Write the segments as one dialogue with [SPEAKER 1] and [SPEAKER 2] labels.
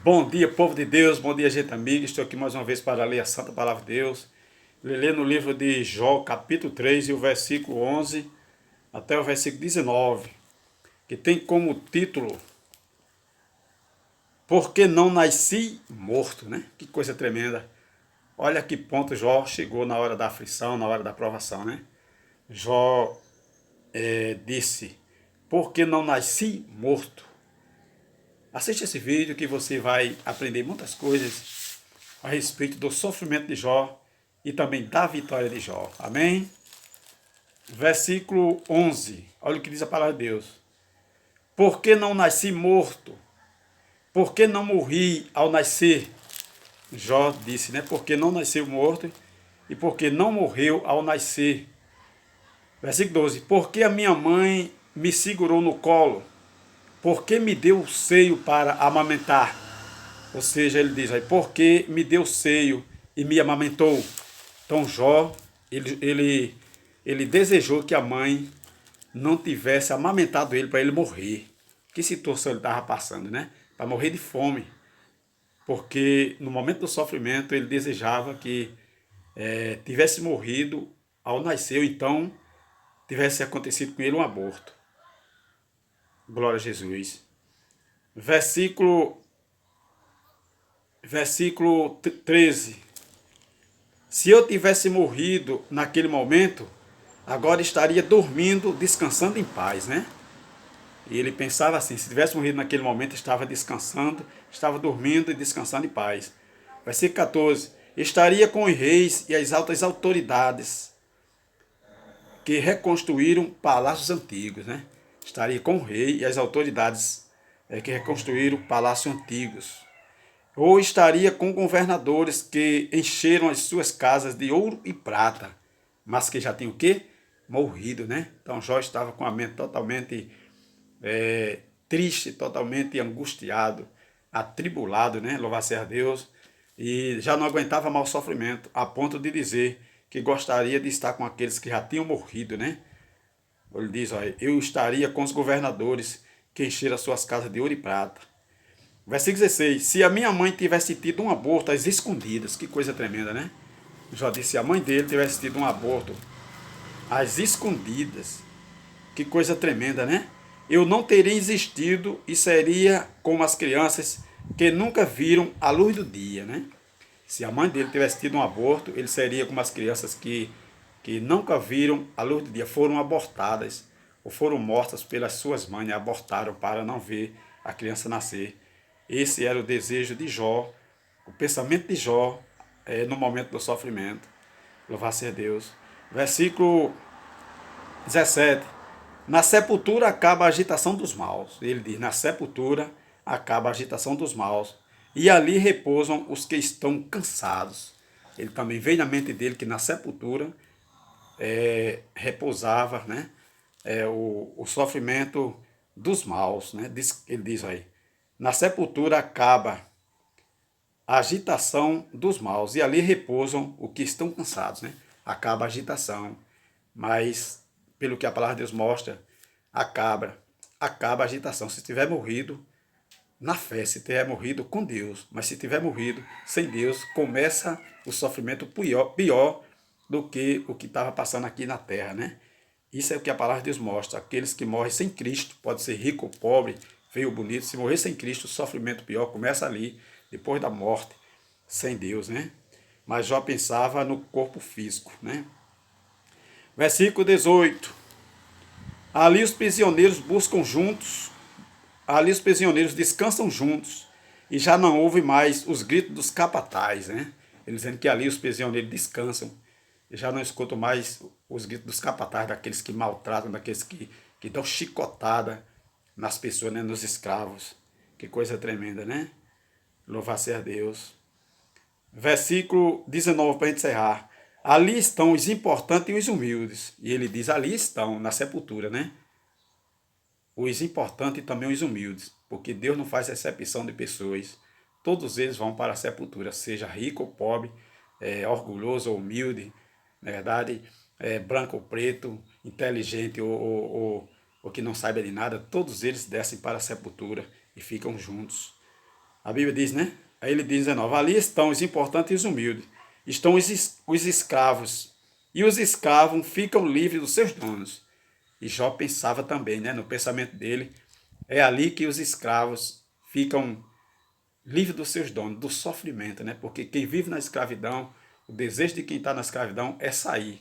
[SPEAKER 1] Bom dia, povo de Deus, bom dia, gente amiga. Estou aqui mais uma vez para ler a Santa Palavra de Deus. Ler no livro de Jó, capítulo 3, e o versículo 11 até o versículo 19, que tem como título: Por que não nasci morto, né? Que coisa tremenda. Olha que ponto Jó chegou na hora da aflição, na hora da provação, né? Jó disse: Por que não nasci morto? Assiste esse vídeo que você vai aprender muitas coisas a respeito do sofrimento de Jó e também da vitória de Jó. Amém? Versículo 11. Olha o que diz a palavra de Deus. Por que não nasci morto? Por que não morri ao nascer? Jó disse, né? Porque não nasceu morto e porque não morreu ao nascer. Versículo 12. Porque a minha mãe me segurou no colo? Porque me deu o seio para amamentar? Ou seja, ele diz aí, porque me deu seio e me amamentou. Então Jó, ele desejou que a mãe não tivesse amamentado ele para ele morrer. Que situação ele estava passando, né? Para morrer de fome. Porque no momento do sofrimento ele desejava que tivesse morrido ao nascer, ou então tivesse acontecido com ele um aborto. Glória a Jesus. Versículo, versículo 13. Se eu tivesse morrido naquele momento, agora estaria dormindo, descansando em paz, né? E ele pensava assim, se tivesse morrido naquele momento, estava descansando, estava dormindo e descansando em paz. Versículo 14. Estaria com os reis e as altas autoridades que reconstruíram palácios antigos, né? Estaria com o rei e as autoridades que reconstruíram palácios antigos. Ou estaria com governadores que encheram as suas casas de ouro e prata, mas que já tinham o quê? Morrido, né? Então Jó estava com a mente totalmente triste, totalmente angustiado, atribulado, né? Louvar a Deus. E já não aguentava mais o sofrimento, a ponto de dizer que gostaria de estar com aqueles que já tinham morrido, né? Ele diz, olha, eu estaria com os governadores que encheram as suas casas de ouro e prata. Versículo 16. Se a minha mãe tivesse tido um aborto às escondidas, que coisa tremenda, né? Já disse, se a mãe dele tivesse tido um aborto às escondidas, que coisa tremenda, né? Eu não teria existido e seria como as crianças que nunca viram a luz do dia, né? Se a mãe dele tivesse tido um aborto, ele seria como as crianças que nunca viram a luz do dia, foram abortadas ou foram mortas pelas suas mães, né? Abortaram para não ver a criança nascer. Esse era o desejo de Jó, o pensamento de Jó no momento do sofrimento. Louvado seja Deus. Versículo 17. Na sepultura acaba a agitação dos maus. Ele diz, na sepultura acaba a agitação dos maus. E ali repousam os que estão cansados. Ele também veio na mente dele que na sepultura repousava, né, o sofrimento dos maus. Né? Ele diz aí, na sepultura acaba a agitação dos maus. E ali repousam os que estão cansados. Né? Acaba a agitação. Mas, pelo que a palavra de Deus mostra, acaba a agitação. Se tiver morrido na fé, se tiver morrido com Deus, mas se tiver morrido sem Deus, começa o sofrimento pior do que o que estava passando aqui na terra, né? Isso é o que a palavra de Deus mostra. Aqueles que morrem sem Cristo, pode ser rico ou pobre, feio ou bonito, se morrer sem Cristo, o sofrimento pior começa ali, depois da morte, sem Deus, né? Mas Jó pensava no corpo físico, né? Versículo 18. Ali os prisioneiros buscam juntos, ali os prisioneiros descansam juntos, e já não ouve mais os gritos dos capatazes, né? Ele dizendo que ali os prisioneiros descansam, e já não escutam mais os gritos dos capatazes, daqueles que maltratam, daqueles que dão chicotada nas pessoas, né? Nos escravos. Que coisa tremenda, né? Louvar ser a Deus. Versículo 19, para encerrar. Ali estão os importantes e os humildes. E ele diz, ali estão, na sepultura, né? Os importantes e também os humildes, porque Deus não faz exceção de pessoas. Todos eles vão para a sepultura, seja rico ou pobre, orgulhoso ou humilde, na verdade, branco ou preto, inteligente ou que não saiba de nada, todos eles descem para a sepultura e ficam juntos. A Bíblia diz, né? Aí ele diz 19, ali estão os importantes e os humildes, estão os escravos, e os escravos ficam livres dos seus donos. E Jó pensava também, né, no pensamento dele, é ali que os escravos ficam livres dos seus donos, do sofrimento, né? Porque quem vive na escravidão, o desejo de quem está na escravidão é sair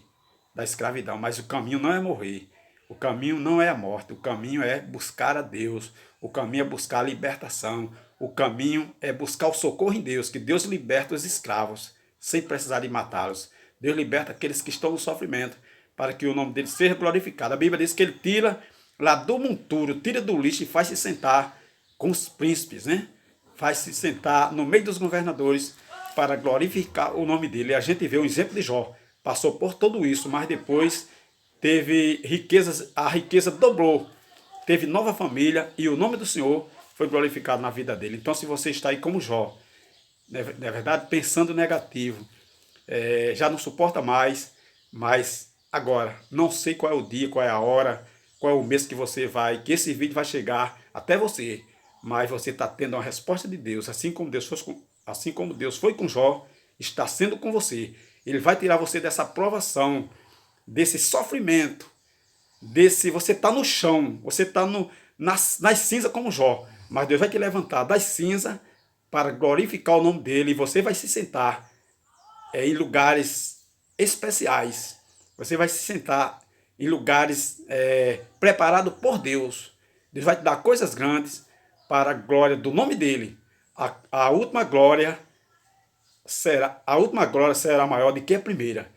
[SPEAKER 1] da escravidão, mas o caminho não é morrer, o caminho não é a morte, o caminho é buscar a Deus, o caminho é buscar a libertação, o caminho é buscar o socorro em Deus, que Deus liberta os escravos, sem precisar de matá-los. Deus liberta aqueles que estão no sofrimento, para que o nome dele seja glorificado. A Bíblia diz que ele tira lá do monturo, tira do lixo e faz se sentar com os príncipes, né? Faz se sentar no meio dos governadores para glorificar o nome dele. E a gente vê o exemplo de Jó. Passou por tudo isso, mas depois teve riquezas, a riqueza dobrou. Teve nova família e o nome do Senhor foi glorificado na vida dele. Então, se você está aí como Jó, na verdade, pensando negativo, já não suporta mais, mas agora, não sei qual é o dia, qual é a hora, qual é o mês que você vai, que esse vídeo vai chegar até você, mas você está tendo uma resposta de Deus, assim como Deus foi com Jó, está sendo com você. Ele vai tirar você dessa provação, desse sofrimento, você está no chão, você está nas cinzas como Jó, mas Deus vai te levantar das cinzas para glorificar o nome dele e você vai se sentar em lugares especiais. Você vai se sentar em lugares preparados por Deus. Deus vai te dar coisas grandes para a glória do nome dele. A última glória será maior do que a primeira.